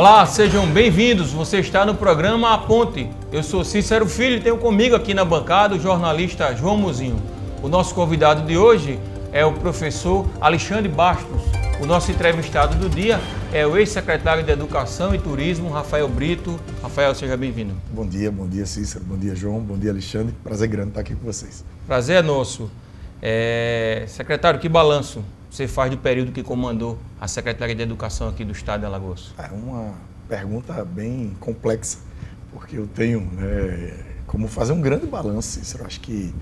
Olá, sejam bem-vindos. Você está no programa A Ponte. Eu sou Cícero Filho e tenho comigo aqui na bancada o jornalista João Mozinho. O nosso convidado de hoje é o professor Alexandre Bastos. O nosso entrevistado do dia é o ex-secretário de Educação e Turismo, Rafael Brito. Rafael, seja bem-vindo. Bom dia Cícero, bom dia João, bom dia Alexandre. Prazer grande estar aqui com vocês. Prazer é nosso. Secretário, que balanço você faz do período que comandou a Secretaria de Educação aqui do Estado de Alagoas? É uma pergunta bem complexa, porque eu tenho como fazer um grande balanço, Cícero. Acho que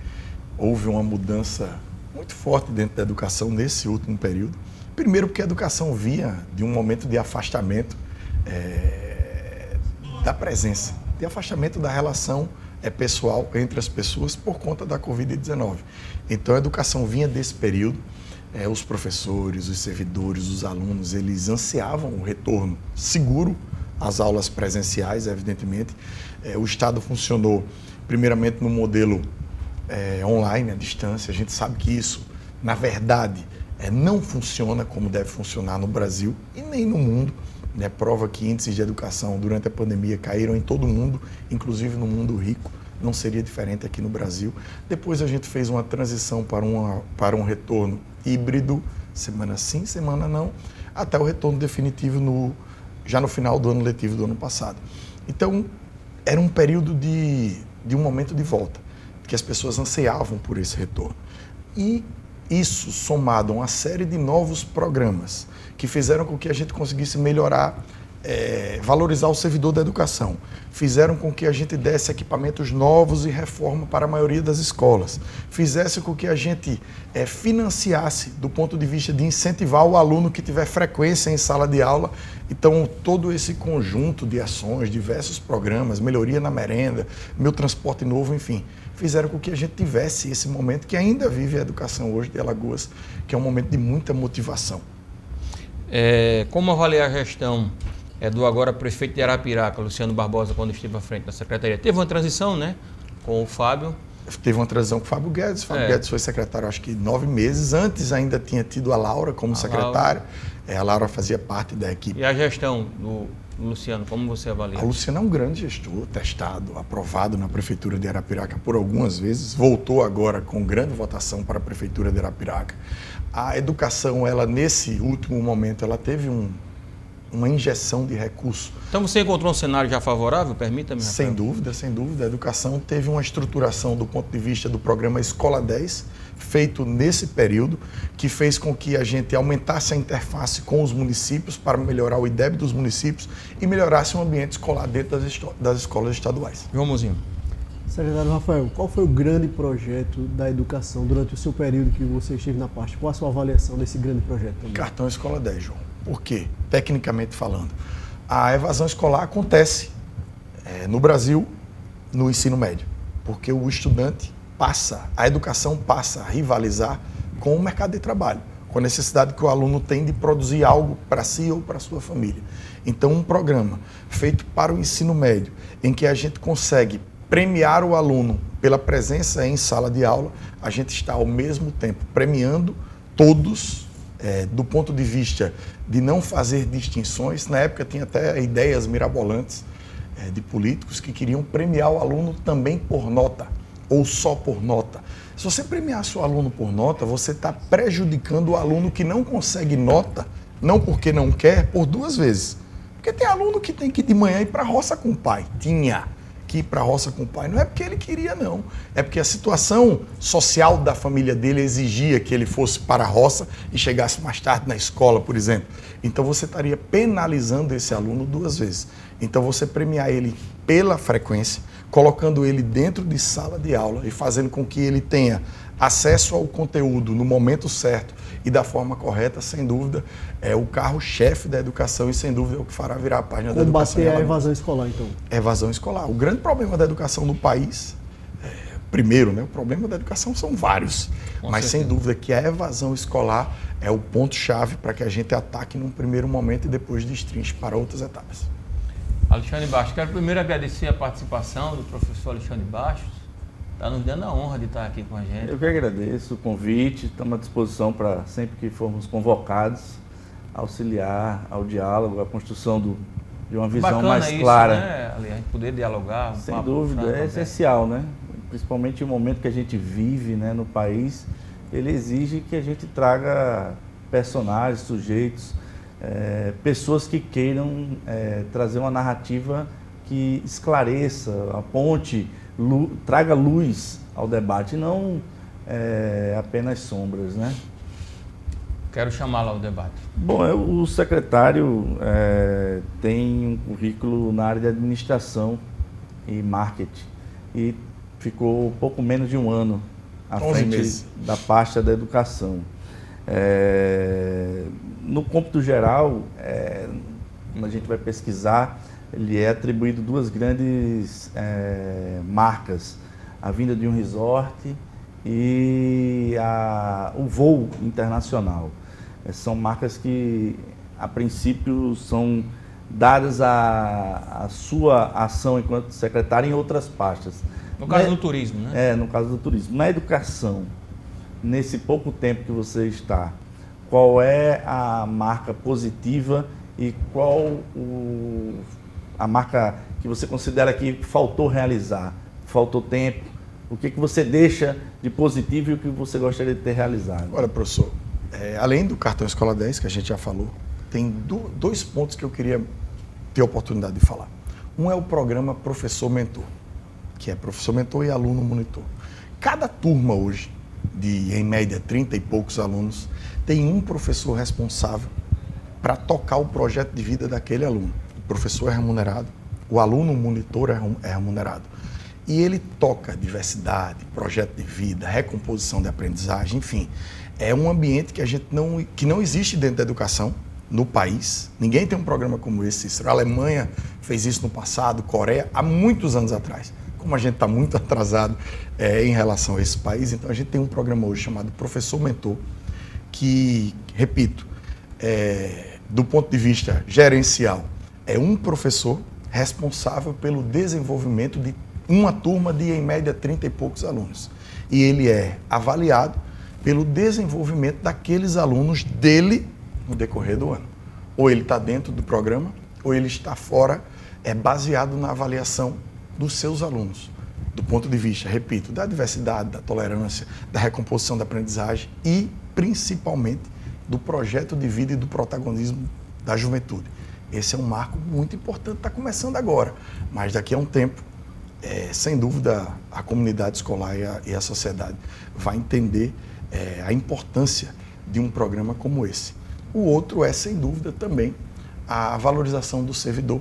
houve uma mudança muito forte dentro da educação nesse último período. Primeiro porque a educação vinha de um momento de afastamento da presença, de afastamento da relação pessoal entre as pessoas por conta da Covid-19. Então a educação vinha desse período, os professores, os servidores, os alunos, eles ansiavam o retorno seguro às aulas presenciais, evidentemente. O Estado funcionou primeiramente no modelo online, à distância. A gente sabe que isso, na verdade, não funciona como deve funcionar no Brasil e nem no mundo. Prova que índices de educação durante a pandemia caíram em todo o mundo, inclusive no mundo rico. Não seria diferente aqui no Brasil. Depois a gente fez uma transição para um retorno híbrido, semana sim, semana não, até o retorno definitivo já no final do ano letivo do ano passado. Então, era um período de um momento de volta, que as pessoas ansiavam por esse retorno. E isso somado a uma série de novos programas que fizeram com que a gente conseguisse melhorar, valorizar o servidor da educação, fizeram com que a gente desse equipamentos novos e reforma para a maioria das escolas, fizesse com que a gente financiasse do ponto de vista de incentivar o aluno que tiver frequência em sala de aula. Então, todo esse conjunto de ações, diversos programas, melhoria na merenda, meu transporte novo, enfim, fizeram com que a gente tivesse esse momento que ainda vive a educação hoje de Alagoas, que é um momento de muita motivação. Como avaliar a gestão do agora prefeito de Arapiraca, Luciano Barbosa, quando esteve à frente da secretaria? Teve uma transição, né, com o Fábio? Teve uma transição com o Fábio Guedes. Fábio Guedes foi secretário, acho que 9 meses. Antes ainda tinha tido a Laura como secretária. A Laura fazia parte da equipe. E a gestão do Luciano, como você avalia? A Luciano é um grande gestor, testado, aprovado na Prefeitura de Arapiraca por algumas vezes. Voltou agora com grande votação para a Prefeitura de Arapiraca. A educação, ela nesse último momento, ela teve uma injeção de recursos. Então você encontrou um cenário já favorável? Permita-me, Rafael. Sem dúvida, sem dúvida. A educação teve uma estruturação do ponto de vista do programa Escola 10, feito nesse período, que fez com que a gente aumentasse a interface com os municípios para melhorar o IDEB dos municípios e melhorasse o ambiente escolar dentro das escolas estaduais. João Mozinho. Secretário Rafael, qual foi o grande projeto da educação durante o seu período que você esteve na pasta? Qual a sua avaliação desse grande projeto também? Cartão Escola 10, João. Por quê? Tecnicamente falando, a evasão escolar acontece no Brasil, no ensino médio, porque o estudante a educação passa a rivalizar com o mercado de trabalho, com a necessidade que o aluno tem de produzir algo para si ou para a sua família. Então, um programa feito para o ensino médio, em que a gente consegue premiar o aluno pela presença em sala de aula, a gente está ao mesmo tempo premiando todos, do ponto de vista de não fazer distinções. Na época tinha até ideias mirabolantes de políticos que queriam premiar o aluno também por nota, ou só por nota. Se você premiasse o aluno por nota, você está prejudicando o aluno que não consegue nota, não porque não quer, por duas vezes. Porque tem aluno que tem que ir de manhã ir para a roça com o pai. Tinha que ir para a roça com o pai. Não é porque ele queria, não. É porque a situação social da família dele exigia que ele fosse para a roça e chegasse mais tarde na escola, por exemplo. Então você estaria penalizando esse aluno duas vezes. Então você premiar ele pela frequência, colocando ele dentro de sala de aula e fazendo com que ele tenha acesso ao conteúdo no momento certo e da forma correta, sem dúvida, é o carro-chefe da educação e, sem dúvida, é o que fará virar a página da educação. Combater a evasão escolar, então. Evasão escolar. O grande problema da educação no país, primeiro, o problema da educação são vários, mas sem dúvida que a evasão escolar é o ponto-chave para que a gente ataque num primeiro momento e depois destrinche para outras etapas. Alexandre Bastos, quero primeiro agradecer a participação do professor Alexandre Bastos. Está nos dando a honra de estar aqui com a gente. Eu que agradeço o convite, estamos à disposição para sempre que formos convocados, auxiliar ao diálogo, à construção de uma visão Bacana mais isso, clara. né, Ali, a gente poder dialogar. Sem papo dúvida, franco, é essencial, né? Principalmente o momento que a gente vive, né, no país, ele exige que a gente traga personagens, sujeitos, pessoas que queiram trazer uma narrativa que esclareça, aponte, traga luz ao debate, e não apenas sombras, né? Quero chamá-lo ao debate. Bom, o secretário tem um currículo na área de administração e marketing e ficou pouco menos de um ano à 11 frente meses. da pasta da educação. No cômputo geral, quando a gente vai pesquisar, ele é atribuído duas grandes marcas: a vinda de um resort e o voo internacional. São marcas que, a princípio, são dadas à sua ação enquanto secretário em outras pastas. No caso do turismo, né? No caso do turismo. Na educação, nesse pouco tempo que você está, qual é a marca positiva e qual a marca que você considera que faltou realizar? Faltou tempo? O que você deixa de positivo e o que você gostaria de ter realizado? Olha, professor, além do cartão Escola 10, que a gente já falou, tem dois pontos que eu queria ter a oportunidade de falar. Um é o programa Professor Mentor, que é professor mentor e aluno monitor. Cada turma hoje, em média 30 e poucos alunos, tem um professor responsável para tocar o projeto de vida daquele aluno. O professor é remunerado, o aluno monitor é remunerado. E ele toca diversidade, projeto de vida, recomposição de aprendizagem, enfim. É um ambiente que não existe dentro da educação no país. Ninguém tem um programa como esse, Cícero. A Alemanha fez isso no passado, Coreia, há muitos anos atrás. Como a gente está muito atrasado em relação a esse país, então a gente tem um programa hoje chamado Professor Mentor, que, repito, do ponto de vista gerencial, é um professor responsável pelo desenvolvimento de uma turma de, em média, 30 e poucos alunos. E ele é avaliado pelo desenvolvimento daqueles alunos dele no decorrer do ano. Ou ele está dentro do programa, ou ele está fora, baseado na avaliação dos seus alunos. Do ponto de vista, repito, da diversidade, da tolerância, da recomposição da aprendizagem e, principalmente, do projeto de vida e do protagonismo da juventude. Esse é um marco muito importante, está começando agora, mas daqui a um tempo, sem dúvida, a comunidade escolar e a sociedade vai entender a importância de um programa como esse. O outro é, sem dúvida, também a valorização do servidor,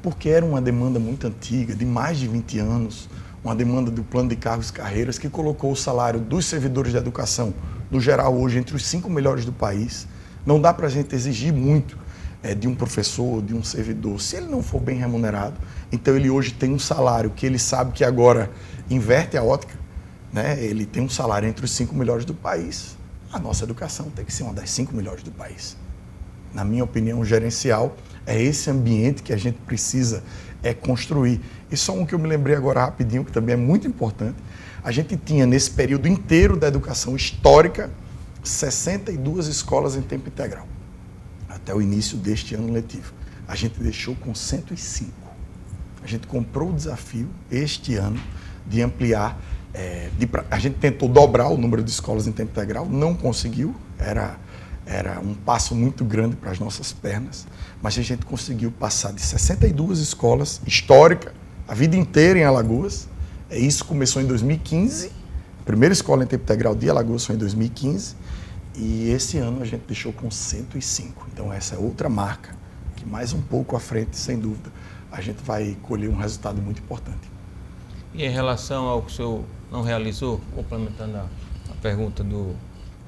porque era uma demanda muito antiga, de mais de 20 anos, uma demanda do plano de cargos e carreiras que colocou o salário dos servidores da educação, no geral, hoje, entre os 5 melhores do país. Não dá para a gente exigir muito de um professor, de um servidor, se ele não for bem remunerado. Então ele hoje tem um salário que ele sabe que agora inverte a ótica, né? Ele tem um salário entre os 5 melhores do país. A nossa educação tem que ser uma das 5 melhores do país. Na minha opinião, gerencial, é esse ambiente que a gente precisa construir. E só um que eu me lembrei agora rapidinho, que também é muito importante. A gente tinha, nesse período inteiro da educação histórica, 62 escolas em tempo integral, até o início deste ano letivo. A gente deixou com 105. A gente comprou o desafio, este ano, de ampliar. A gente tentou dobrar o número de escolas em tempo integral, não conseguiu, era um passo muito grande para as nossas pernas, mas a gente conseguiu passar de 62 escolas históricas, a vida inteira em Alagoas. Isso começou em 2015, a primeira escola em tempo integral de Alagoas foi em 2015, e esse ano a gente deixou com 105. Então essa é outra marca, que mais um pouco à frente, sem dúvida, a gente vai colher um resultado muito importante. E em relação ao que o senhor não realizou, complementando a pergunta do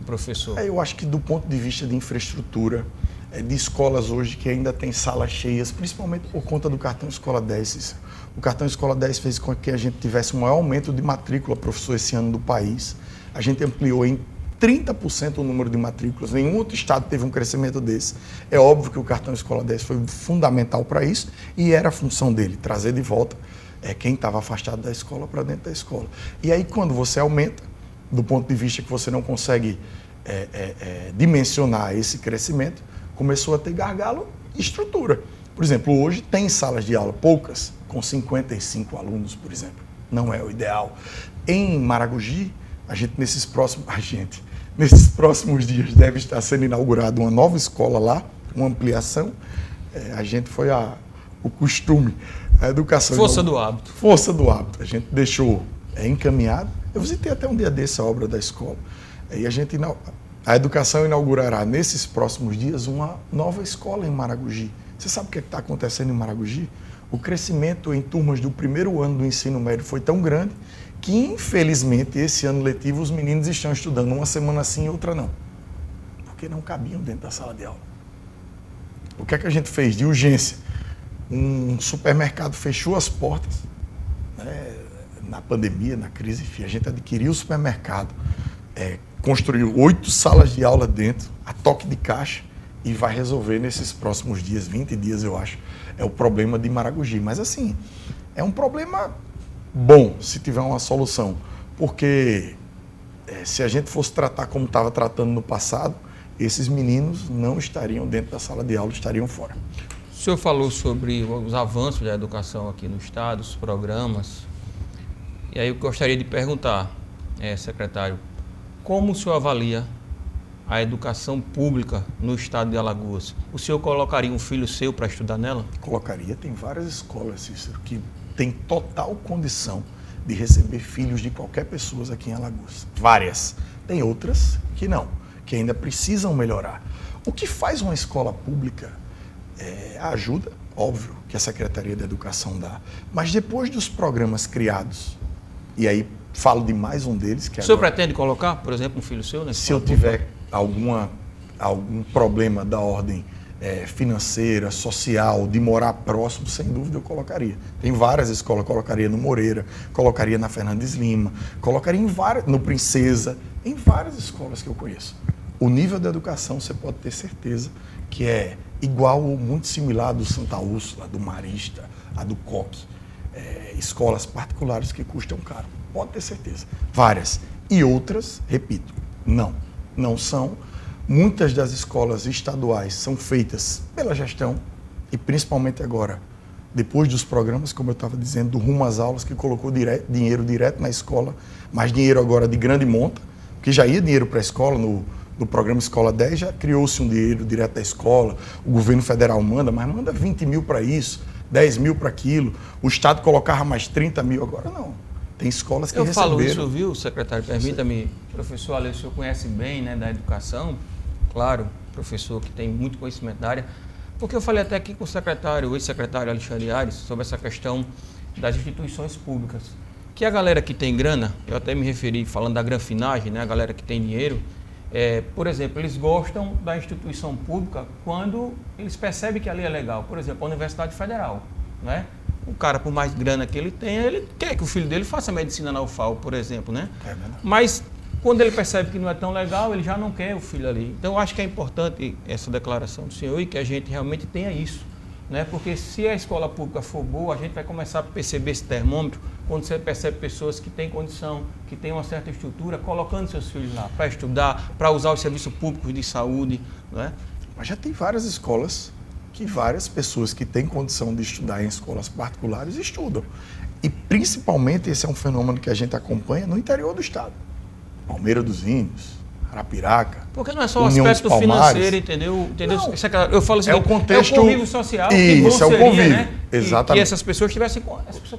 professor? Eu acho que do ponto de vista de infraestrutura, de escolas hoje que ainda tem salas cheias, principalmente por conta do cartão Escola 10. O cartão Escola 10 fez com que a gente tivesse um maior aumento de matrícula, professor, esse ano do país. A gente ampliou em 30% o número de matrículas. Nenhum outro estado teve um crescimento desse. É óbvio que o cartão Escola 10 foi fundamental para isso e era a função dele, trazer de volta quem estava afastado da escola para dentro da escola. E aí, quando você aumenta, do ponto de vista que você não consegue dimensionar esse crescimento, começou a ter gargalo e estrutura. Por exemplo, hoje tem salas de aula, poucas, com 55 alunos, por exemplo. Não é o ideal. Em Maragogi, nesses próximos dias deve estar sendo inaugurada uma nova escola lá, uma ampliação. A gente foi o costume, a educação... Força do hábito. Força do hábito. A gente deixou encaminhado. Eu visitei até um dia desse a obra da escola. E a educação inaugurará nesses próximos dias uma nova escola em Maragogi. Você sabe o que está acontecendo em Maragogi? O crescimento em turmas do primeiro ano do ensino médio foi tão grande que, infelizmente, esse ano letivo os meninos estão estudando uma semana sim e outra não. Porque não cabiam dentro da sala de aula. O que é que a gente fez de urgência? Um supermercado fechou as portas, né, na pandemia, na crise, enfim, a gente adquiriu o supermercado, construiu 8 salas de aula dentro, a toque de caixa, e vai resolver nesses próximos dias, 20 dias eu acho, é o problema de Maragogi. Mas assim, é um problema bom se tiver uma solução, porque se a gente fosse tratar como estava tratando no passado, esses meninos não estariam dentro da sala de aula, estariam fora. O senhor falou sobre os avanços da educação aqui no estado, os programas, e aí eu gostaria de perguntar, secretário, como o senhor avalia a educação pública no estado de Alagoas? O senhor colocaria um filho seu para estudar nela? Colocaria. Tem várias escolas, Cícero, que têm total condição de receber filhos de qualquer pessoa aqui em Alagoas. Várias. Tem outras que não, que ainda precisam melhorar. O que faz uma escola pública é a ajuda, óbvio, que a Secretaria da Educação dá, mas depois dos programas criados, e aí falo de mais um deles... que o senhor pretende colocar, por exemplo, um filho seu? Se eu tiver algum problema da ordem financeira, social, de morar próximo, sem dúvida eu colocaria. Tem várias escolas, colocaria no Moreira, colocaria na Fernandes Lima, colocaria no Princesa, em várias escolas que eu conheço. O nível da educação, você pode ter certeza que é igual ou muito similar à do Santa Úrsula, do Marista, a do Coque. Escolas particulares que custam caro, pode ter certeza. Várias. E outras, repito, não são. Muitas das escolas estaduais são feitas pela gestão e principalmente agora, depois dos programas, como eu estava dizendo, do Rumo às Aulas, que colocou dinheiro direto na escola, mas dinheiro agora de grande monta, porque já ia dinheiro para a escola, no programa Escola 10 já criou-se um dinheiro direto da escola, o governo federal manda, mas manda 20 mil para isso, 10 mil para aquilo, o Estado colocava mais 30 mil, agora não. Tem escolas que receberam. Eu falo isso, viu, secretário? Permita-me, professor Ale, o senhor conhece bem, né, da educação, claro, professor que tem muito conhecimento da área, porque eu falei até aqui com o ex-secretário Alexandre Aires sobre essa questão das instituições públicas, que a galera que tem grana, eu até me referi falando da granfinagem, né, a galera que tem dinheiro, por exemplo, eles gostam da instituição pública quando eles percebem que ali é legal. Por exemplo, a Universidade Federal, né? O cara, por mais grana que ele tenha, ele quer que o filho dele faça medicina na UFAL, por exemplo, né? Mas quando ele percebe que não é tão legal, ele já não quer o filho ali. Então, eu acho que é importante essa declaração do senhor e que a gente realmente tenha isso, né? Porque se a escola pública for boa, a gente vai começar a perceber esse termômetro quando você percebe pessoas que têm condição, que têm uma certa estrutura, colocando seus filhos lá para estudar, para usar os serviços públicos de saúde, né? Mas já tem várias escolas que várias pessoas que têm condição de estudar em escolas particulares estudam. E principalmente esse é um fenômeno que a gente acompanha no interior do estado. Palmeira dos Índios, Arapiraca. Porque não é só o aspecto financeiro, entendeu? Não, eu falo assim, é o contexto, é o convívio social, isso, que bom é o convívio, né? exatamente. Que essas pessoas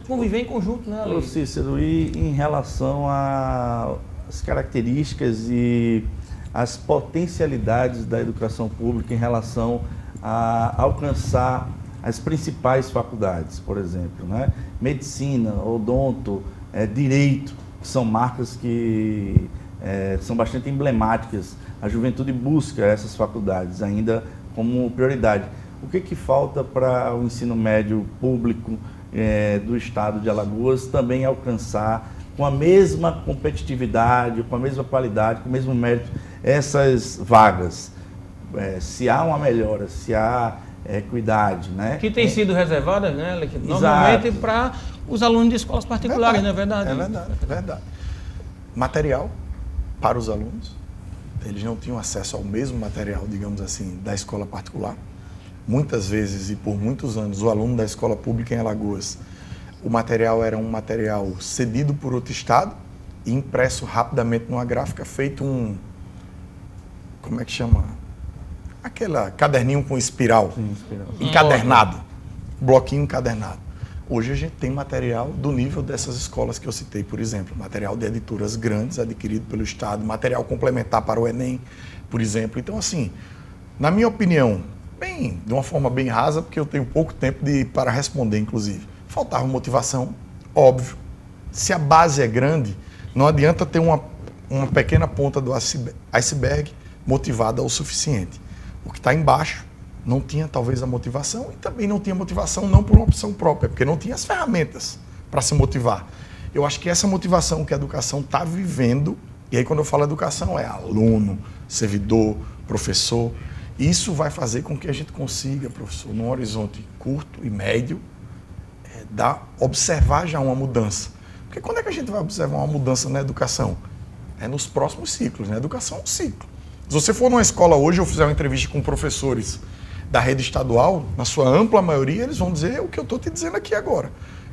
conviver em conjunto, né? Ô Cícero, e em relação às características e as potencialidades da educação pública em relação a alcançar as principais faculdades, por exemplo, né? Medicina, odonto, direito, que são marcas que são bastante emblemáticas. A juventude busca essas faculdades ainda como prioridade. O que falta para o ensino médio público do estado de Alagoas também alcançar com a mesma competitividade, com a mesma qualidade, com o mesmo mérito, essas vagas? Se há uma melhora, se há equidade, né? Que tem sido reservadas, né, normalmente para os alunos de escolas particulares, não é verdade? É verdade. Material para os alunos, eles não tinham acesso ao mesmo material, digamos assim, da escola particular. muitas vezes e por muitos anos, o aluno da escola pública em Alagoas, o material era um material cedido por outro estado e impresso rapidamente numa gráfica, feito como é que chama? Aquela caderninho com espiral, Sim, espiral. encadernado, bloquinho encadernado. Hoje a gente tem material do nível dessas escolas que eu citei, por exemplo, material de editoras grandes adquirido pelo Estado, material complementar para o Enem, por exemplo. Então, assim, na minha opinião, de uma forma bem rasa, porque eu tenho pouco tempo para responder, inclusive, faltava motivação, óbvio. Se a base é grande, não adianta ter uma pequena ponta do iceberg motivada o suficiente. O que está embaixo não tinha talvez a motivação e também não tinha motivação não por uma opção própria, porque não tinha as ferramentas para se motivar. Eu acho que essa motivação que a educação está vivendo, e aí quando eu falo educação é aluno, servidor, professor, isso vai fazer com que a gente consiga, professor, num horizonte curto e médio, observar já uma mudança. Porque quando é que a gente vai observar uma mudança na educação? É nos próximos ciclos, né? A educação é um ciclo. Se você for numa escola hoje ou fizer uma entrevista com professores da rede estadual, na sua ampla maioria, eles vão dizer o que eu estou te dizendo aqui agora.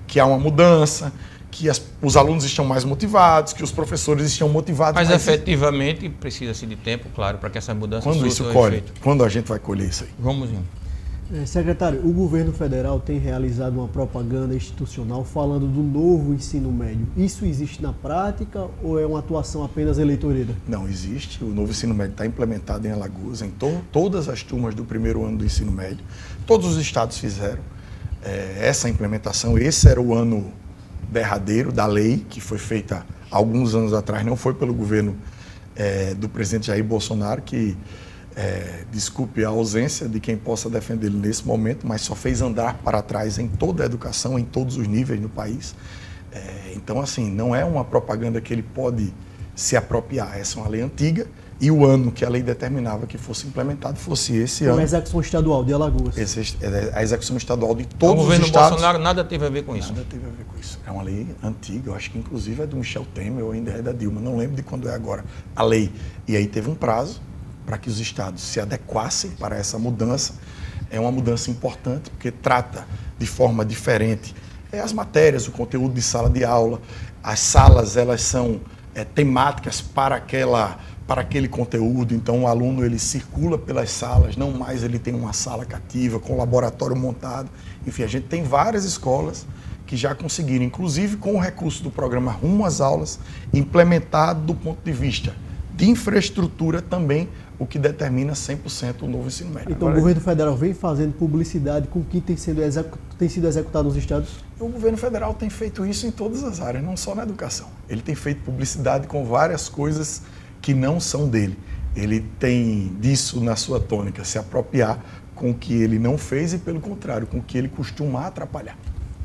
Que há uma mudança, que os alunos estão mais motivados, que os professores estão motivados. Mas efetivamente precisa-se de tempo, claro, para que essa mudança quando isso colhe? Quando a gente vai colher isso aí? Vamos indo. Secretário, o governo federal tem realizado uma propaganda institucional falando do novo ensino médio. Isso existe na prática ou é uma atuação apenas eleitoreira? Não, existe. O novo ensino médio está implementado em Alagoas, em todas as turmas do primeiro ano do ensino médio. Todos os estados fizeram essa implementação. Esse era o ano derradeiro da lei, que foi feita há alguns anos atrás, não foi pelo governo do presidente Jair Bolsonaro, que... desculpe a ausência de quem possa defendê-lo nesse momento, mas só fez andar para trás em toda a educação, em todos os níveis no país. Então, assim, não é uma propaganda que ele pode se apropriar. Essa é uma lei antiga e o ano que a lei determinava que fosse implementado fosse esse ano. A execução estadual de Alagoas. A execução estadual de todos os estados. O governo Bolsonaro nada teve a ver com isso. Nada teve a ver com isso. É uma lei antiga, eu acho que inclusive é do Michel Temer ou ainda é da Dilma, não lembro de quando é agora a lei. E aí teve um prazo para que os estados se adequassem para essa mudança. É uma mudança importante, porque trata de forma diferente as matérias, o conteúdo de sala de aula. As salas, elas são temáticas para aquele conteúdo, então o aluno ele circula pelas salas, não mais ele tem uma sala cativa, com laboratório montado. Enfim, a gente tem várias escolas que já conseguiram, inclusive com o recurso do programa Rumo às Aulas, implementado do ponto de vista de infraestrutura também, o que determina 100% o novo ensino médio. Então o governo federal vem fazendo publicidade com o que tem sido executado nos estados? O governo federal tem feito isso em todas as áreas, não só na educação. Ele tem feito publicidade com várias coisas que não são dele. Ele tem disso na sua tônica, se apropriar com o que ele não fez e, pelo contrário, com o que ele costuma atrapalhar.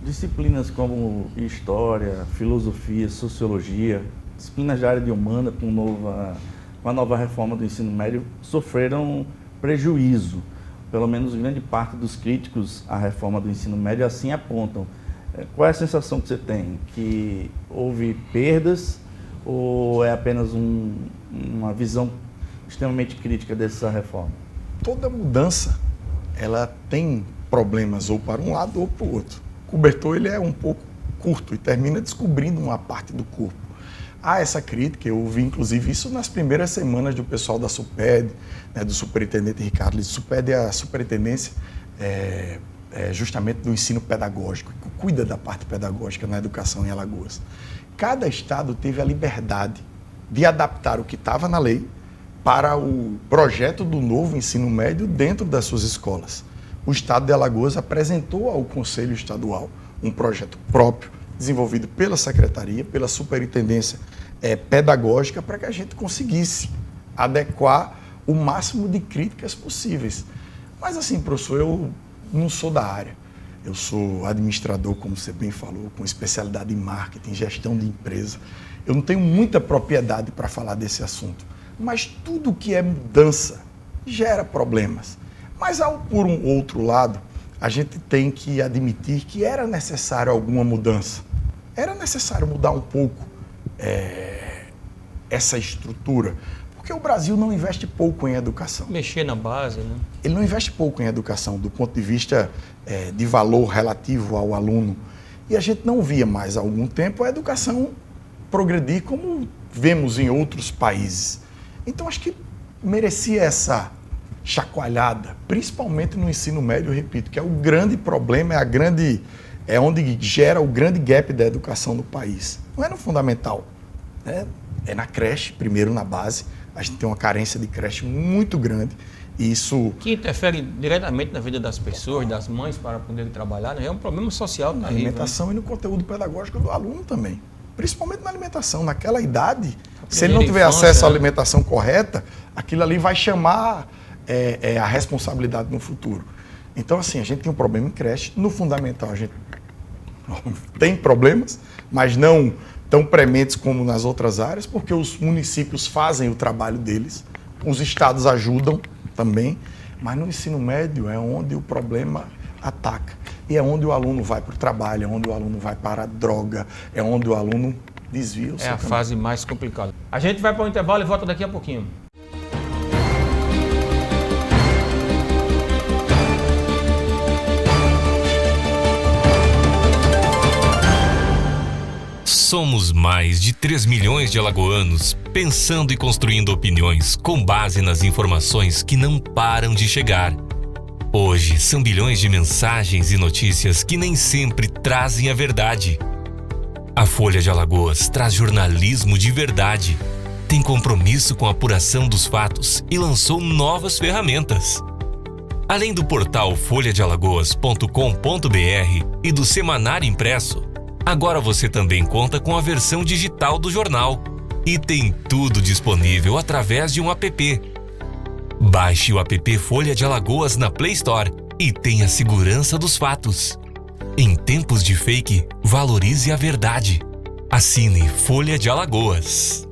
Disciplinas como história, filosofia, sociologia, disciplinas da área de humana com a nova reforma do ensino médio sofreram prejuízo. Pelo menos grande parte dos críticos à reforma do ensino médio assim apontam. Qual é a sensação que você tem? Que houve perdas ou é apenas uma visão extremamente crítica dessa reforma? Toda mudança, ela tem problemas ou para um lado ou para o outro. O cobertor ele é um pouco curto e termina descobrindo uma parte do corpo. Há essa crítica, eu ouvi inclusive isso nas primeiras semanas do pessoal da SUPED, do superintendente Ricardo Lins. SUPED é a superintendência justamente do ensino pedagógico, que cuida da parte pedagógica na educação em Alagoas. Cada estado teve a liberdade de adaptar o que estava na lei para o projeto do novo ensino médio dentro das suas escolas. O estado de Alagoas apresentou ao Conselho Estadual um projeto próprio, desenvolvido pela Secretaria, pela Superintendência Pedagógica, para que a gente conseguisse adequar o máximo de críticas possíveis. Mas assim, professor, eu não sou da área. Eu sou administrador, como você bem falou, com especialidade em marketing, gestão de empresa. Eu não tenho muita propriedade para falar desse assunto. Mas tudo que é mudança gera problemas. Mas, por um outro lado, a gente tem que admitir que era necessário alguma mudança. Era necessário mudar um pouco essa estrutura. Porque o Brasil não investe pouco em educação. Mexer na base, né? Ele não investe pouco em educação, do ponto de vista de valor relativo ao aluno. E a gente não via mais há algum tempo a educação progredir como vemos em outros países. Então, acho que merecia essa chacoalhada, principalmente no ensino médio, eu repito, que é o grande problema, é onde gera o grande gap da educação no país. Não é no fundamental, né? É na creche, primeiro na base. A gente tem uma carência de creche muito grande. E isso... Que interfere diretamente na vida das pessoas, das mães, para poder trabalhar, né? É um problema social. Na alimentação, né? E no conteúdo pedagógico do aluno também. Principalmente na alimentação. Naquela idade, se ele não tiver acesso à alimentação correta, aquilo ali vai chamar a responsabilidade no futuro. Então, assim, a gente tem um problema em creche. No fundamental, a gente tem problemas, mas não tão prementes como nas outras áreas, porque os municípios fazem o trabalho deles, os estados ajudam também, mas no ensino médio é onde o problema ataca. E é onde o aluno vai para o trabalho, é onde o aluno vai para a droga, é onde o aluno desvia o seu caminho. Fase mais complicada. A gente vai para o intervalo e volta daqui a pouquinho. Somos mais de 3 milhões de alagoanos pensando e construindo opiniões com base nas informações que não param de chegar. Hoje, são bilhões de mensagens e notícias que nem sempre trazem a verdade. A Folha de Alagoas traz jornalismo de verdade, tem compromisso com a apuração dos fatos e lançou novas ferramentas. Além do portal folhadealagoas.com.br e do semanário impresso, agora você também conta com a versão digital do jornal e tem tudo disponível através de um app. Baixe o app Folha de Alagoas na Play Store e tenha segurança dos fatos. Em tempos de fake, valorize a verdade. Assine Folha de Alagoas.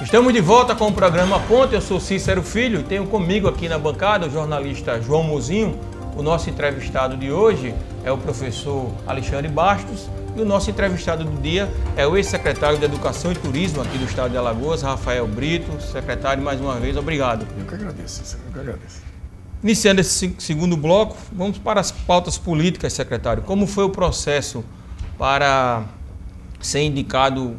Estamos de volta com o programa Ponte. Eu sou Cícero Filho e tenho comigo aqui na bancada o jornalista João Mozinho. O nosso entrevistado de hoje é o professor Alexandre Bastos e o nosso entrevistado do dia é o ex-secretário de Educação e Turismo aqui do estado de Alagoas, Rafael Brito. Secretário, mais uma vez, obrigado. Eu que agradeço, Cícero, eu que agradeço. Iniciando esse segundo bloco, vamos para as pautas políticas, secretário. Como foi o processo para ser indicado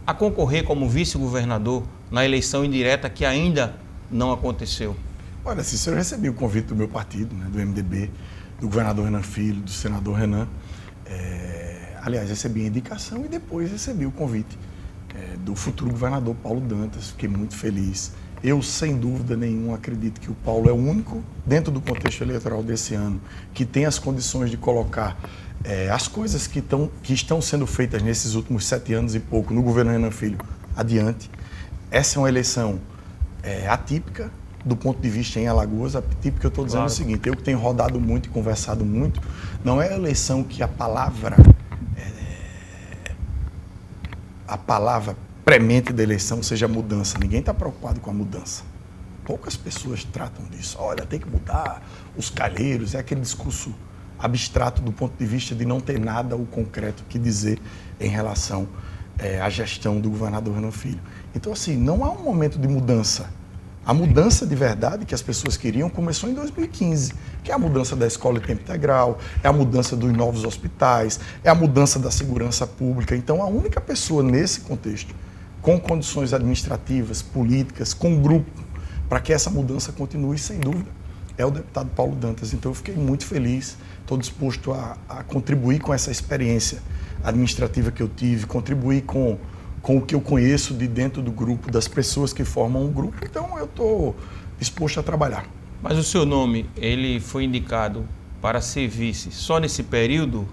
a concorrer como vice-governador na eleição indireta que ainda não aconteceu? Olha, Cícero, eu recebi o convite do meu partido, né, do MDB, do governador Renan Filho, do senador Renan. Aliás, recebi a indicação e depois recebi o convite do futuro governador Paulo Dantas. Fiquei muito feliz. Eu, sem dúvida nenhuma, acredito que o Paulo é o único, dentro do contexto eleitoral desse ano, que tem as condições de colocar as coisas que estão sendo feitas nesses últimos 7 anos e pouco no governo Renan Filho adiante. Essa é uma eleição atípica do ponto de vista em Alagoas. Atípica, eu estou dizendo o seguinte: eu que tenho rodado muito e conversado muito, não é a eleição que a palavra premente da eleição seja mudança. Ninguém está preocupado com a mudança. Poucas pessoas tratam disso. Olha, tem que mudar os calheiros, é aquele discurso abstrato do ponto de vista de não ter nada o concreto que dizer em relação à gestão do governador Renan Filho. Então, assim, não há um momento de mudança. A mudança de verdade que as pessoas queriam começou em 2015, que é a mudança da escola em tempo integral, é a mudança dos novos hospitais, é a mudança da segurança pública. Então, a única pessoa nesse contexto, com condições administrativas, políticas, com grupo, para que essa mudança continue, sem dúvida, é o deputado Paulo Dantas. Então, eu fiquei muito feliz, estou disposto a contribuir com essa experiência administrativa que eu tive, contribuir com o que eu conheço de dentro do grupo, das pessoas que formam um grupo. Então, eu estou disposto a trabalhar. Mas o seu nome, ele foi indicado para ser vice só nesse período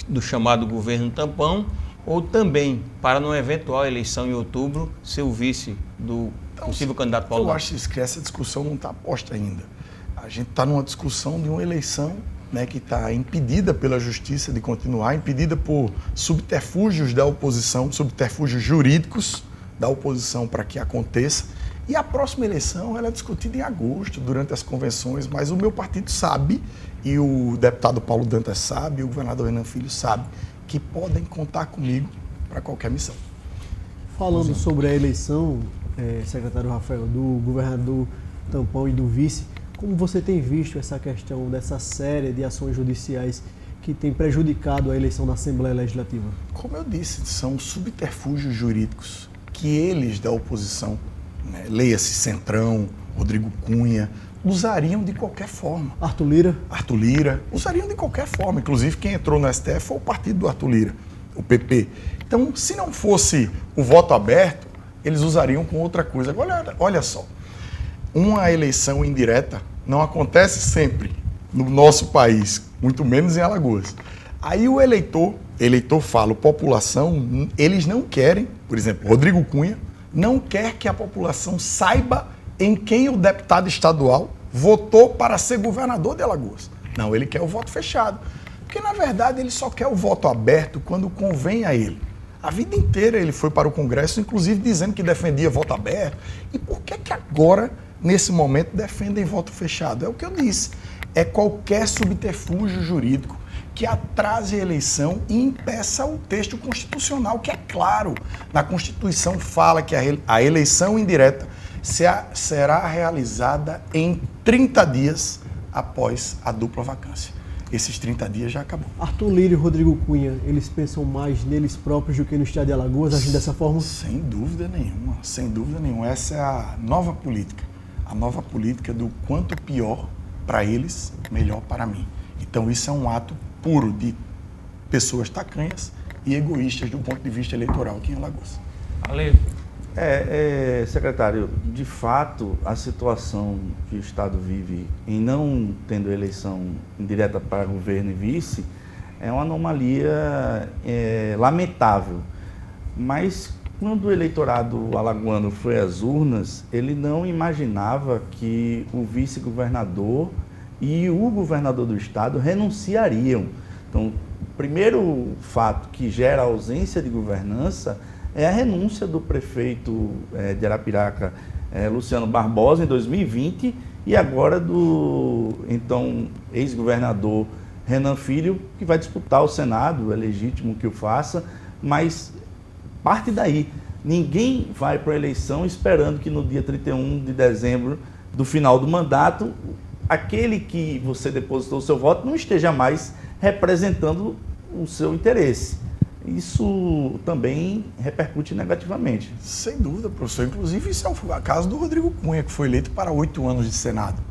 do chamado governo tampão, ou também para, numa eventual eleição em outubro, ser o vice do possível candidato Paulo Dantas? Eu acho que essa discussão não está posta ainda. A gente está numa discussão de uma eleição, né, que está impedida pela justiça de continuar, impedida por subterfúgios da oposição, subterfúgios jurídicos da oposição para que aconteça. E a próxima eleição ela é discutida em agosto, durante as convenções, mas o meu partido sabe, e o deputado Paulo Dantas sabe, e o governador Renan Filho sabe, que podem contar comigo para qualquer missão. Falando sobre a eleição, secretário Rafael, do governador Tampão e do vice, como você tem visto essa questão dessa série de ações judiciais que tem prejudicado a eleição da Assembleia Legislativa? Como eu disse, são subterfúgios jurídicos que eles da oposição, né, leia-se Centrão, Rodrigo Cunha, usariam de qualquer forma. Arthur Lira, usariam de qualquer forma. Inclusive, quem entrou no STF foi o partido do Arthur Lira, o PP. Então, se não fosse o voto aberto, eles usariam com outra coisa. Agora, olha só, uma eleição indireta não acontece sempre no nosso país, muito menos em Alagoas. Aí o eleitor fala, população, eles não querem, por exemplo, Rodrigo Cunha, não quer que a população saiba em quem o deputado estadual votou para ser governador de Alagoas. Não, ele quer o voto fechado. Porque, na verdade, ele só quer o voto aberto quando convém a ele. A vida inteira ele foi para o Congresso, inclusive dizendo que defendia voto aberto. E por que agora, nesse momento, defendem voto fechado? É o que eu disse. É qualquer subterfúgio jurídico que atrase a eleição e impeça o texto constitucional, que é claro. Na Constituição fala que a eleição indireta será realizada em 30 dias após a dupla vacância. Esses 30 dias já acabou. Arthur Lira e Rodrigo Cunha, eles pensam mais neles próprios do que no estado de Alagoas, agindo dessa forma? Sem dúvida nenhuma, sem dúvida nenhuma. Essa é a nova política do quanto pior para eles, melhor para mim. Então isso é um ato puro de pessoas tacanhas e egoístas do ponto de vista eleitoral aqui em Alagoas. Ale. Secretário, de fato, a situação que o Estado vive em não tendo eleição indireta para governo e vice é uma anomalia lamentável. Mas quando o eleitorado alagoano foi às urnas, ele não imaginava que o vice-governador e o governador do Estado renunciariam. Então, o primeiro fato que gera ausência de governança é a renúncia do prefeito de Arapiraca, Luciano Barbosa, em 2020, e agora do, então, ex-governador Renan Filho, que vai disputar o Senado, é legítimo que o faça, mas parte daí. Ninguém vai para a eleição esperando que no dia 31 de dezembro, do final do mandato, aquele que você depositou o seu voto não esteja mais representando o seu interesse. Isso também repercute negativamente. Sem dúvida, professor. Inclusive, isso é o caso do Rodrigo Cunha, que foi eleito para 8 anos de Senado.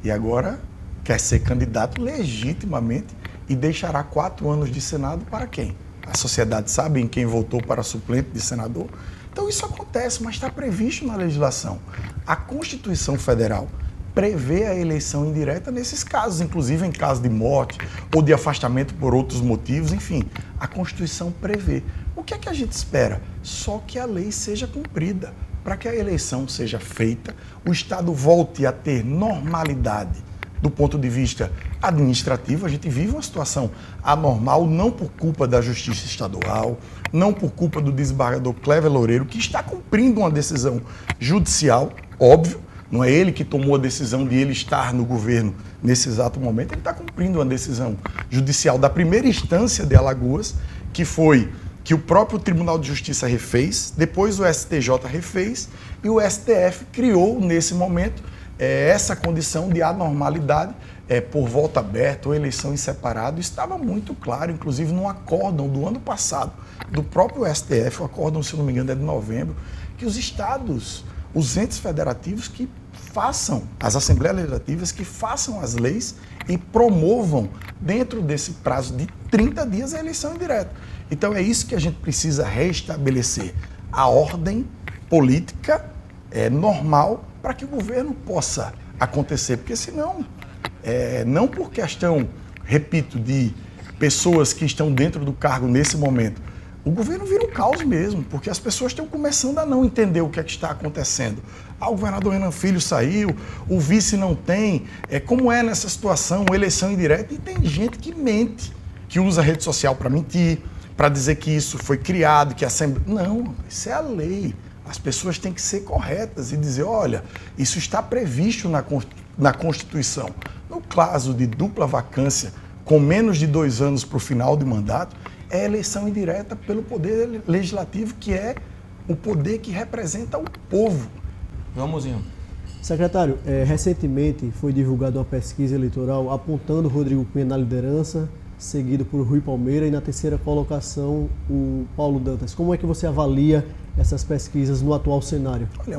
E agora quer ser candidato legitimamente e deixará 4 anos de Senado para quem? A sociedade sabe em quem votou para suplente de senador? Então isso acontece, mas está previsto na legislação. A Constituição Federal prevê a eleição indireta nesses casos, inclusive em caso de morte ou de afastamento por outros motivos, enfim, a Constituição prevê. O que é que a gente espera? Só que a lei seja cumprida, para que a eleição seja feita, o Estado volte a ter normalidade do ponto de vista administrativo. A gente vive uma situação anormal, não por culpa da Justiça Estadual, não por culpa do desembargador Cléver Loureiro, que está cumprindo uma decisão judicial, óbvio. Não é ele que tomou a decisão de ele estar no governo nesse exato momento, ele está cumprindo uma decisão judicial da primeira instância de Alagoas, que foi que o próprio Tribunal de Justiça refez, depois o STJ refez e o STF criou nesse momento essa condição de anormalidade por voto aberto ou eleição em separado. Estava muito claro, inclusive num acórdão do ano passado, do próprio STF, o acórdão, se não me engano, é de novembro, que os estados, os entes federativos que façam, as assembleias legislativas que façam as leis e promovam dentro desse prazo de 30 dias a eleição indireta. Então é isso que a gente precisa restabelecer, a ordem política normal para que o governo possa acontecer, porque senão, não por questão, repito, de pessoas que estão dentro do cargo nesse momento, o governo vira um caos mesmo, porque as pessoas estão começando a não entender o que é que está acontecendo. O governador Renan Filho saiu, o vice não tem, como é nessa situação, eleição indireta, e tem gente que mente, que usa a rede social para mentir, para dizer que isso foi criado, que a Assembleia... Não, isso é a lei. As pessoas têm que ser corretas e dizer, olha, isso está previsto na Constituição. No caso de dupla vacância, com menos de 2 anos para o final de mandato, é eleição indireta pelo Poder Legislativo, que é o poder que representa o povo. Vamos indo. Secretário, recentemente foi divulgada uma pesquisa eleitoral apontando Rodrigo Cunha na liderança, seguido por Rui Palmeira e na terceira colocação o Paulo Dantas. Como é que você avalia essas pesquisas no atual cenário? Olha,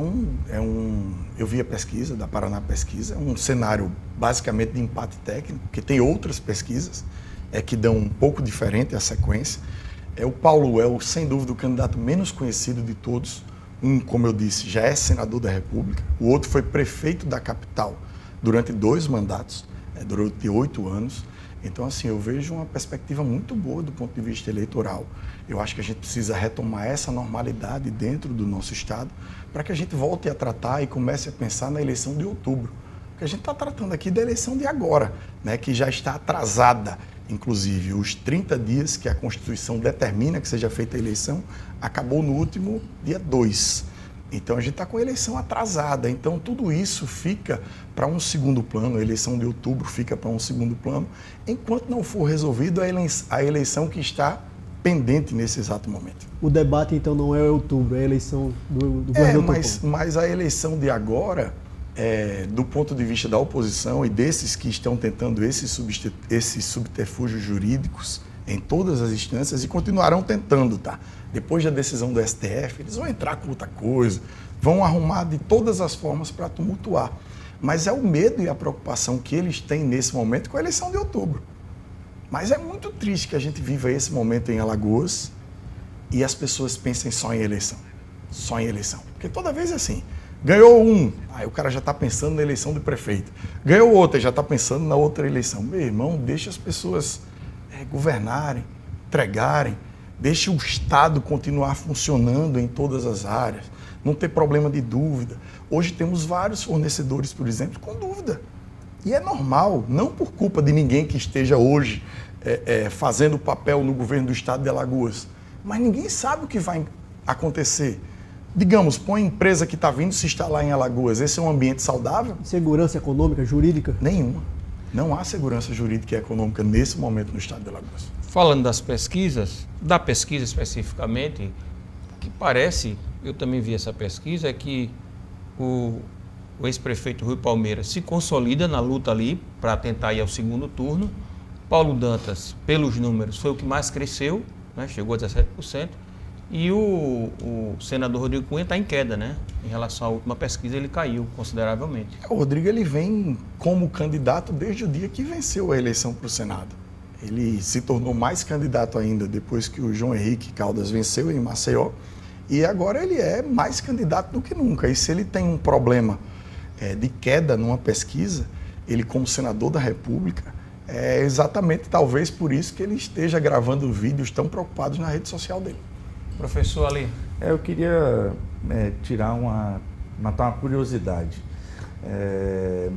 eu vi a pesquisa da Paraná Pesquisa, é um cenário basicamente de empate técnico, porque tem outras pesquisas que dão um pouco diferente a sequência. O Paulo é, sem dúvida, o candidato menos conhecido de todos. Como eu disse, já é senador da República. O outro foi prefeito da capital durante 2 mandatos, durante 8 anos. Então, assim, eu vejo uma perspectiva muito boa do ponto de vista eleitoral. Eu acho que a gente precisa retomar essa normalidade dentro do nosso Estado para que a gente volte a tratar e comece a pensar na eleição de outubro. Porque a gente está tratando aqui da eleição de agora, né, que já está atrasada. Inclusive, os 30 dias que a Constituição determina que seja feita a eleição, acabou no último dia 2. Então, a gente está com a eleição atrasada. Então, tudo isso fica para um segundo plano, a eleição de outubro fica para um segundo plano, enquanto não for resolvido a eleição que está pendente nesse exato momento. O debate, então, não é outubro, é a eleição do governador. Mas a eleição de agora, do ponto de vista da oposição e desses que estão tentando esses subterfúgios jurídicos em todas as instâncias e continuarão tentando, tá? Depois da decisão do STF, eles vão entrar com outra coisa, vão arrumar de todas as formas para tumultuar. Mas é o medo e a preocupação que eles têm nesse momento com a eleição de outubro. Mas é muito triste que a gente viva esse momento em Alagoas e as pessoas pensem só em eleição. Só em eleição. Porque toda vez é assim. Ganhou um, aí o cara já está pensando na eleição do prefeito. Ganhou outro, já está pensando na outra eleição. Meu irmão, deixa as pessoas governarem, entregarem, deixa o Estado continuar funcionando em todas as áreas, não ter problema de dúvida. Hoje temos vários fornecedores, por exemplo, com dúvida. E é normal, não por culpa de ninguém que esteja hoje fazendo papel no governo do Estado de Alagoas, mas ninguém sabe o que vai acontecer. Digamos, põe a empresa que está vindo se instalar em Alagoas, esse é um ambiente saudável? Segurança econômica, jurídica? Nenhuma. Não há segurança jurídica e econômica nesse momento no Estado de Alagoas. Falando das pesquisas, da pesquisa especificamente, o que parece, eu também vi essa pesquisa, é que o ex-prefeito Rui Palmeira se consolida na luta ali para tentar ir ao segundo turno. Paulo Dantas, pelos números, foi o que mais cresceu, né? Chegou a 17%. E o senador Rodrigo Cunha está em queda, né? Em relação à última pesquisa, ele caiu consideravelmente. O Rodrigo ele vem como candidato desde o dia que venceu a eleição para o Senado. Ele se tornou mais candidato ainda depois que o João Henrique Caldas venceu em Maceió. E agora ele é mais candidato do que nunca. E se ele tem um problema de queda numa pesquisa, ele como senador da República, é exatamente talvez por isso que ele esteja gravando vídeos tão preocupados na rede social dele. Professor Ali. Eu queria matar uma curiosidade.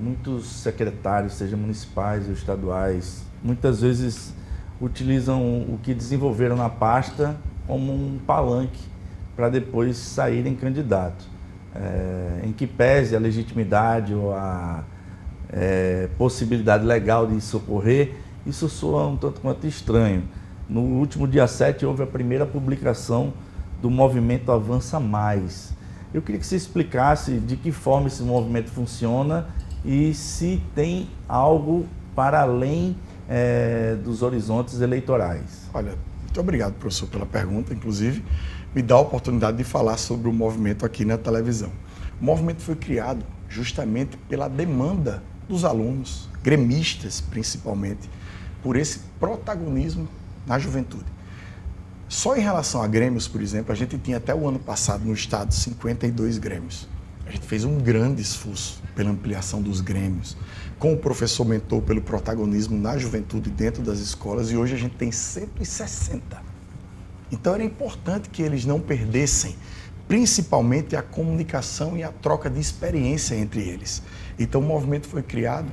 Muitos secretários, seja municipais ou estaduais, muitas vezes utilizam o que desenvolveram na pasta como um palanque para depois saírem candidato. Em que pese a legitimidade ou a possibilidade legal de socorrer, isso soa um tanto quanto estranho. No último dia 7 houve a primeira publicação do movimento Avança Mais. Eu queria que você explicasse de que forma esse movimento funciona e se tem algo para além dos horizontes eleitorais. Olha, muito obrigado, professor, pela pergunta. Inclusive, me dá a oportunidade de falar sobre o movimento aqui na televisão. O movimento foi criado justamente pela demanda dos alunos, gremistas principalmente, por esse protagonismo na juventude. Só em relação a grêmios, por exemplo, a gente tinha até o ano passado no estado 52 grêmios. A gente fez um grande esforço pela ampliação dos grêmios, com o professor mentor pelo protagonismo na juventude dentro das escolas, e hoje a gente tem 160. Então era importante que eles não perdessem, principalmente a comunicação e a troca de experiência entre eles. Então o movimento foi criado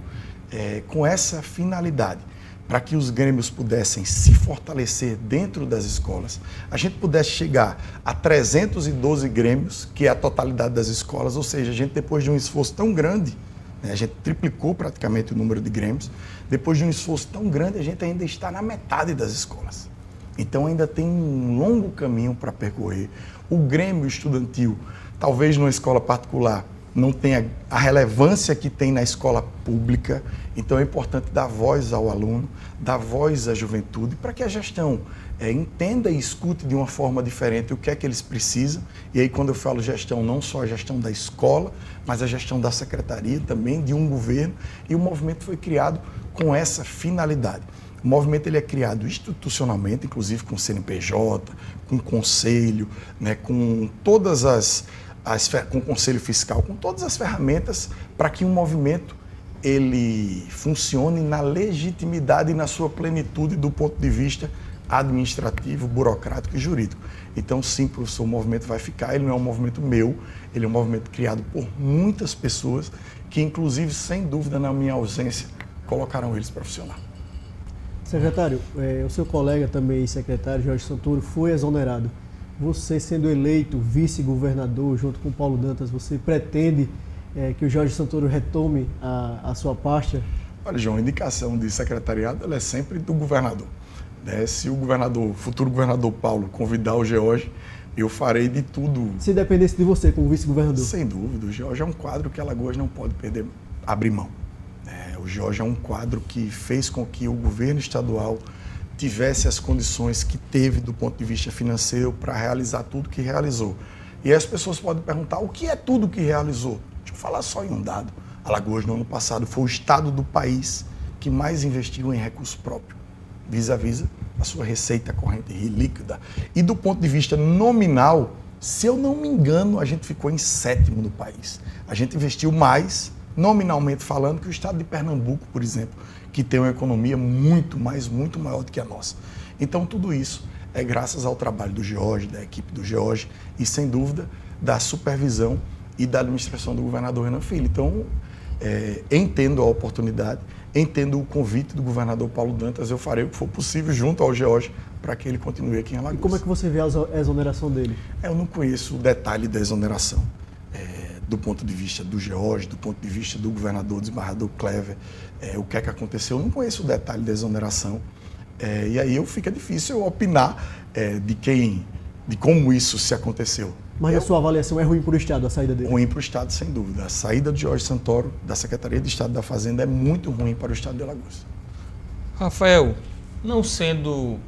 com essa finalidade. para que os grêmios pudessem se fortalecer dentro das escolas, a gente pudesse chegar a 312 grêmios, que é a totalidade das escolas, ou seja, a gente depois de um esforço tão grande, né, a gente triplicou praticamente o número de grêmios, depois de um esforço tão grande, a gente ainda está na metade das escolas. Então ainda tem um longo caminho para percorrer. O grêmio estudantil, talvez numa escola particular, não tenha a relevância que tem na escola pública, então é importante dar voz ao aluno, dar voz à juventude, para que a gestão entenda e escute de uma forma diferente o que é que eles precisam. E aí, quando eu falo gestão, não só a gestão da escola, mas a gestão da secretaria também, de um governo, e o movimento foi criado com essa finalidade. O movimento ele é criado institucionalmente, inclusive com o CNPJ, com o conselho, né, com todas com o conselho fiscal, com todas as ferramentas para que um movimento ele funcione na legitimidade e na sua plenitude do ponto de vista administrativo, burocrático e jurídico. Então, sim, professor, o movimento vai ficar, ele não é um movimento meu, ele é um movimento criado por muitas pessoas que, inclusive, sem dúvida, na minha ausência, colocarão eles para funcionar. Secretário, o seu colega também, secretário Jorge Santoro, foi exonerado. Você, sendo eleito vice-governador junto com Paulo Dantas, você pretende que o Jorge Santoro retome a sua pasta? Olha, João, a indicação de secretariado ela é sempre do governador. Né? Se o futuro governador Paulo convidar o George, eu farei de tudo. Se dependesse de você como vice-governador? Sem dúvida, o George é um quadro que Alagoas não pode abrir mão. O George é um quadro que fez com que o governo estadual tivesse as condições que teve do ponto de vista financeiro para realizar tudo que realizou. E aí as pessoas podem perguntar, o que é tudo que realizou? Deixa eu falar só em um dado. Alagoas, no ano passado, foi o estado do país que mais investiu em recurso próprio, vis-à-vis a sua receita corrente líquida. E do ponto de vista nominal, se eu não me engano, a gente ficou em 7º no país. A gente investiu mais, nominalmente falando, que o estado de Pernambuco, por exemplo, que tem uma economia muito maior do que a nossa. Então, tudo isso é graças ao trabalho do George, da equipe do George e, sem dúvida, da supervisão e da administração do governador Renan Filho. Então, entendo a oportunidade, entendo o convite do governador Paulo Dantas, eu farei o que for possível junto ao George para que ele continue aqui em Alagoas. E como é que você vê a exoneração dele? Eu não conheço o detalhe da exoneração. Do ponto de vista do George, do ponto de vista do governador desembargador Clever, o que é que aconteceu, eu não conheço o detalhe da exoneração. E aí fica difícil eu opinar de como isso se aconteceu. Mas a sua avaliação é ruim para o Estado, a saída dele? Ruim para o Estado, sem dúvida. A saída de Jorge Santoro, da Secretaria de Estado da Fazenda, é muito ruim para o Estado de Alagoas. Rafael, não sendo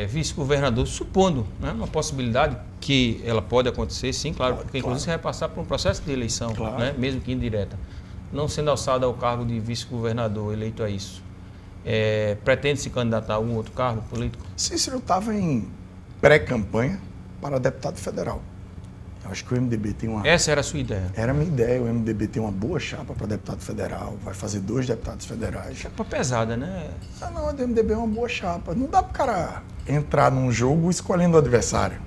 vice-governador, supondo, né, uma possibilidade que ela pode acontecer, sim, claro, porque inclusive você vai passar por um processo de eleição, claro, né, mesmo que indireta. Não sendo alçado ao cargo de vice-governador, eleito a isso, pretende se candidatar a algum outro cargo político? Cícero estava em pré-campanha para deputado federal. Eu acho que o MDB tem uma... Essa era a sua ideia? Era a minha ideia. O MDB tem uma boa chapa para deputado federal, vai fazer 2 deputados federais. Chapa pesada, né? Não, o MDB é uma boa chapa. Não dá para o cara entrar num jogo escolhendo o adversário.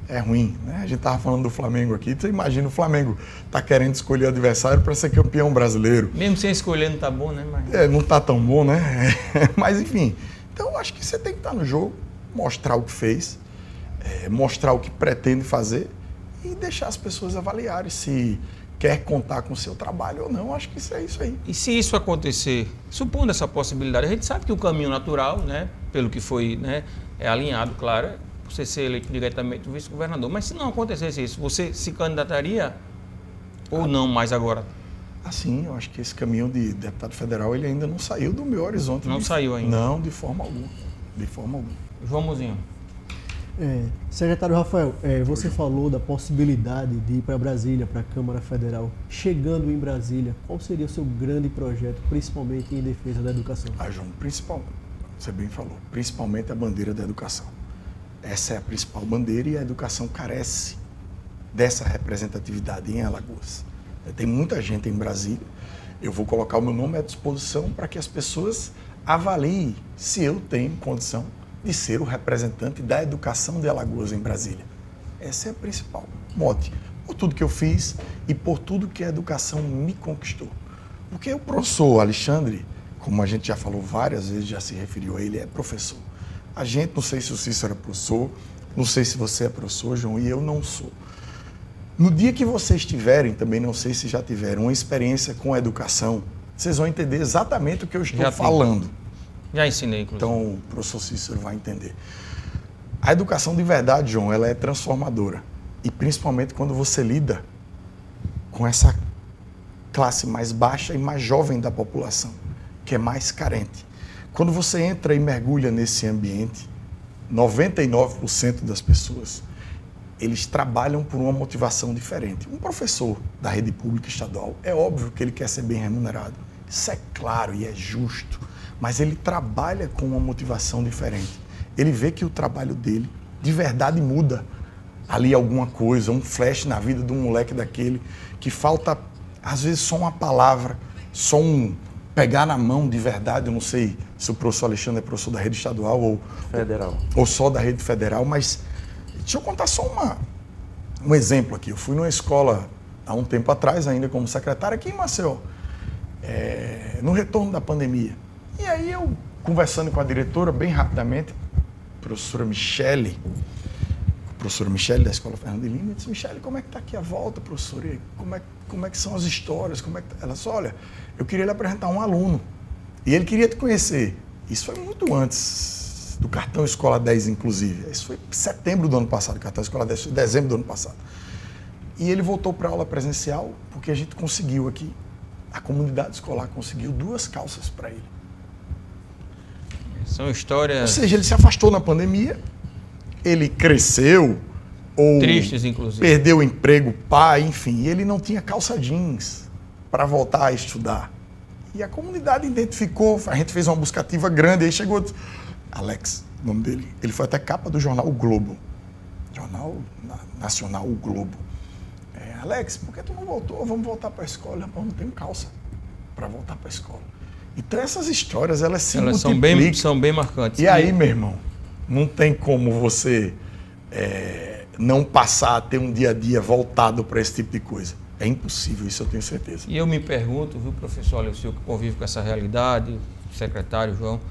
É ruim, né? A gente estava falando do Flamengo aqui. Você imagina o Flamengo tá querendo escolher o adversário para ser campeão brasileiro. Mesmo sem escolher não tá bom, né? Mas... não tá tão bom, né? Mas enfim. Então acho que você tem que estar no jogo, mostrar o que fez, mostrar o que pretende fazer e deixar as pessoas avaliarem se quer contar com o seu trabalho ou não. Acho que isso é isso aí. E se isso acontecer, supondo essa possibilidade, a gente sabe que o caminho natural, né, pelo que foi, né, alinhado, claro, é você ser eleito diretamente vice-governador. Mas se não acontecesse isso, você se candidataria ou não mais agora? Assim, eu acho que esse caminho de deputado federal ele ainda não saiu do meu horizonte. Não saiu ainda? Não, de forma alguma. De forma alguma. João Mozinho. Secretário Rafael, você falou da possibilidade de ir para Brasília, para a Câmara Federal. Chegando em Brasília, qual seria o seu grande projeto, principalmente em defesa da educação? João, você bem falou, principalmente a bandeira da educação. Essa é a principal bandeira e a educação carece dessa representatividade em Alagoas. Tem muita gente em Brasília, eu vou colocar o meu nome à disposição para que as pessoas avaliem se eu tenho condição de ser o representante da educação de Alagoas em Brasília. Essa é a principal mote, por tudo que eu fiz e por tudo que a educação me conquistou. Porque o professor Alexandre como a gente já falou várias vezes, já se referiu a ele, é professor. A gente, não sei se o Cícero é professor, não sei se você é professor, João, e eu não sou. No dia que vocês tiverem, também não sei se já tiveram, uma experiência com a educação, vocês vão entender exatamente o que eu estou falando. Já ensinei, inclusive. Então, o professor Cícero vai entender. A educação de verdade, João, ela é transformadora. E principalmente quando você lida com essa classe mais baixa e mais jovem da população, que é mais carente. Quando você entra e mergulha nesse ambiente, 99% das pessoas, eles trabalham por uma motivação diferente. Um professor da rede pública estadual, é óbvio que ele quer ser bem remunerado. Isso é claro e é justo, mas ele trabalha com uma motivação diferente. Ele vê que o trabalho dele, de verdade, muda ali alguma coisa, um flash na vida de um moleque daquele, que falta, às vezes, só uma palavra, só um pegar na mão de verdade. Eu não sei se o professor Alexandre é professor da rede estadual ou só da rede federal, mas deixa eu contar só um exemplo aqui. Eu fui numa escola há um tempo atrás, ainda como secretário, aqui em Maceió, no retorno da pandemia. E aí eu, conversando com a diretora, bem rapidamente, professora Michele da Escola Fernando de Lima, disse: Michele, como é que está aqui a volta, professora? E como é que são as histórias? Ela disse: olha, eu queria lhe apresentar um aluno e ele queria te conhecer. Isso foi muito antes do cartão Escola 10, inclusive. Isso foi em setembro do ano passado, cartão Escola 10 foi em dezembro do ano passado. E ele voltou para a aula presencial porque a gente conseguiu aqui, a comunidade escolar conseguiu 2 calças para ele. São histórias... Ou seja, ele se afastou na pandemia, ele cresceu, ou tristes, inclusive, perdeu o emprego, pai, enfim, e ele não tinha calça jeans para voltar a estudar. E a comunidade identificou, a gente fez uma buscativa grande, aí chegou Alex, o nome dele, ele foi até capa do jornal O Globo, jornal nacional O Globo. Alex, por que tu não voltou? Vamos voltar para a escola. Não tenho calça para voltar para a escola. Então essas histórias, elas se multiplicam. São bem marcantes. E aí, meu irmão, não tem como você não passar a ter um dia a dia voltado para esse tipo de coisa. É impossível, isso eu tenho certeza. E eu me pergunto, viu, professor Alessio, que convive com essa realidade, secretário João,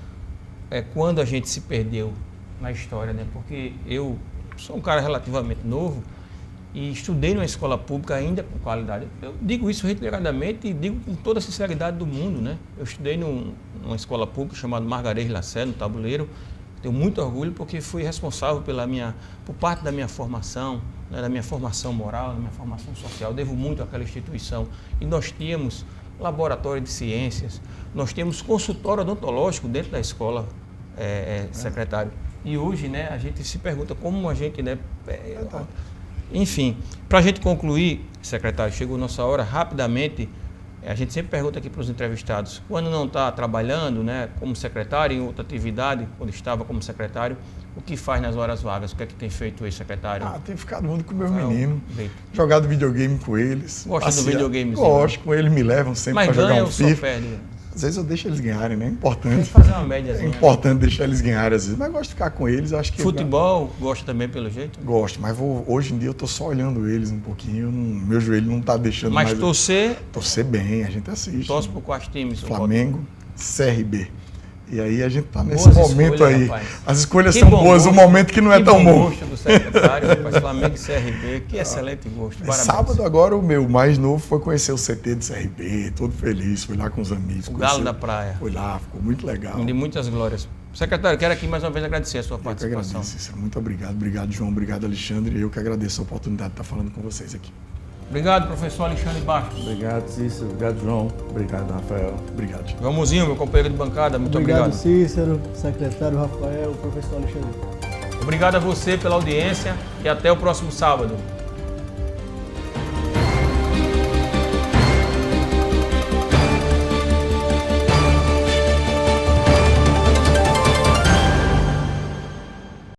quando a gente se perdeu na história, né? Porque eu sou um cara relativamente novo e estudei numa escola pública ainda com qualidade. Eu digo isso reiteradamente e digo com toda a sinceridade do mundo, né? Eu estudei numa escola pública chamada Margarês Lacerda, no Tabuleiro. Tenho muito orgulho porque fui responsável por parte da minha formação, né, da minha formação moral, da minha formação social. Devo muito àquela instituição. E nós tínhamos laboratório de ciências, nós tínhamos consultório odontológico dentro da escola, secretário. E hoje, né, a gente se pergunta como a gente, né, enfim, para a gente concluir, secretário, chegou a nossa hora, rapidamente, a gente sempre pergunta aqui para os entrevistados, quando não está trabalhando, né, como secretário, em outra atividade, quando estava como secretário, o que faz nas horas vagas? O que é que tem feito aí, secretário? Tem ficado muito com meus meninos, jogado videogame com eles. Gosta do videogame? Gosto, com eles me levam sempre para jogar um FIFA. Mas ganha ou só perde? Às vezes eu deixo eles ganharem, né? É importante. Tem que fazer uma média. É importante deixar eles ganharem às vezes, mas gosto de ficar com eles. Acho que futebol, gosta também pelo jeito? Gosto, mas hoje em dia eu estou só olhando eles um pouquinho, meu joelho não está deixando mais... Mas torcer? Torcer bem, a gente assiste. Torce por quais times? Flamengo, CRB. E aí a gente está nesse momento aí. Rapaz. As escolhas são boas, o momento que não é tão bom. Que gosto do secretário, rapaz, Flamengo e CRB, que excelente gosto. Parabéns. Sábado agora o meu mais novo foi conhecer o CT do CRB, todo feliz, fui lá com os amigos. O Galo da Praia. Foi lá, ficou muito legal. De muitas glórias. Secretário, quero aqui mais uma vez agradecer a sua participação. Eu que agradeço, Cícero. Muito obrigado. Obrigado, João. Obrigado, Alexandre. Eu que agradeço a oportunidade de estar falando com vocês aqui. Obrigado, professor Alexandre Bastos. Obrigado, Cícero. Obrigado, João. Obrigado, Rafael. Obrigado. Joãozinho, meu companheiro de bancada, muito obrigado. Obrigado, Cícero, secretário Rafael, professor Alexandre. Obrigado a você pela audiência e até o próximo sábado.